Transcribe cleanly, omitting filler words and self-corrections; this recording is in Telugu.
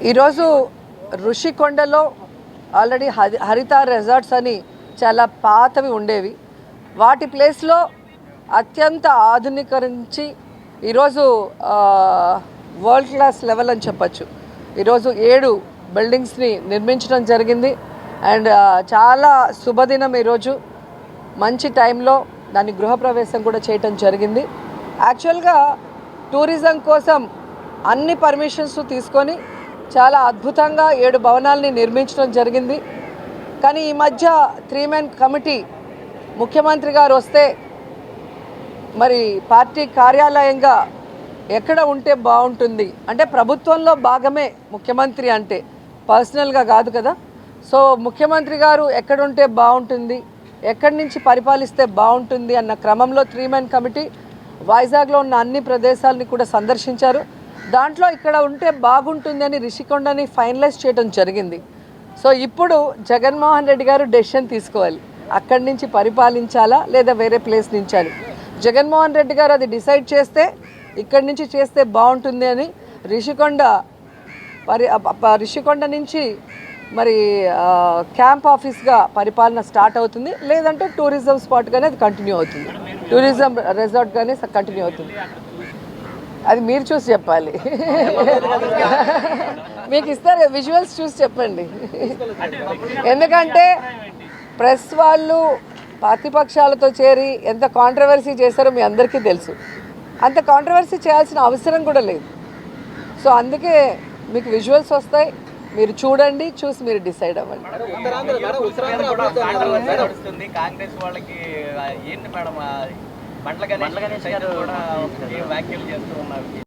ఈరోజు ఋషికొండలో ఆల్రెడీ హరిత రిసార్ట్స్ అని చాలా పాతవి ఉండేవి. వాటి ప్లేస్లో అత్యంత ఆధునీకరించి ఈరోజు వరల్డ్ క్లాస్ లెవెల్ అని చెప్పచ్చు. ఈరోజు 7 బిల్డింగ్స్ని నిర్మించడం జరిగింది. అండ్ చాలా శుభదినం. ఈరోజు మంచి టైంలో దాని గృహప్రవేశం కూడా చేయటం జరిగింది. యాక్చువల్గా టూరిజం కోసం అన్ని పర్మిషన్స్ తీసుకొని చాలా అద్భుతంగా 7 భవనాలని నిర్మించడం జరిగింది. కానీ ఈ మధ్య 3 మెన్ కమిటీ ముఖ్యమంత్రి గారు వస్తే మరి పార్టీ కార్యాలయంగా ఎక్కడ ఉంటే బాగుంటుంది అంటే ప్రభుత్వంలో భాగమే ముఖ్యమంత్రి అంటే, పర్సనల్గా కాదు కదా. సో ముఖ్యమంత్రి గారు ఎక్కడుంటే బాగుంటుంది, ఎక్కడి నుంచి పరిపాలిస్తే బాగుంటుంది అన్న క్రమంలో 3 మెన్ కమిటీ వైజాగ్లో ఉన్న అన్ని ప్రదేశాలని కూడా సందర్శించారు. దాంట్లో ఇక్కడ ఉంటే బాగుంటుంది అని రిషికొండని ఫైనలైజ్ చేయడం జరిగింది. సో ఇప్పుడు జగన్మోహన్ రెడ్డి గారు డెసిషన్ తీసుకోవాలి, అక్కడి నుంచి పరిపాలించాలా లేదా వేరే ప్లేస్ నుంచాలి. జగన్మోహన్ రెడ్డి గారు అది డిసైడ్ చేస్తే ఇక్కడి నుంచి చేస్తే బాగుంటుంది అని రిషికొండ నుంచి మరి క్యాంప్ ఆఫీస్గా పరిపాలన స్టార్ట్ అవుతుంది, లేదంటే టూరిజం స్పాట్గానే అది కంటిన్యూ అవుతుంది, టూరిజం రిసార్ట్గానే కంటిన్యూ అవుతుంది. అది మీరు చూసి చెప్పాలి. మీకు ఇస్తారు విజువల్స్ చూసి చెప్పండి. ఎందుకంటే ప్రెస్ వాళ్ళు ప్రతిపక్షాలతో చేరి ఎంత కాంట్రవర్సీ చేశారో మీ అందరికీ తెలుసు. అంత కాంట్రవర్సీ చేయాల్సిన అవసరం కూడా లేదు. సో అందుకే మీకు విజువల్స్ వస్తాయి, మీరు చూడండి, చూసి మీరు డిసైడ్ అవ్వండి. కాంగ్రెస్ వాళ్ళకి ఏంటి మేడం, బండ్ల గణేష్ గారు వ్యాఖ్యలు చేస్తూ ఉన్నారు.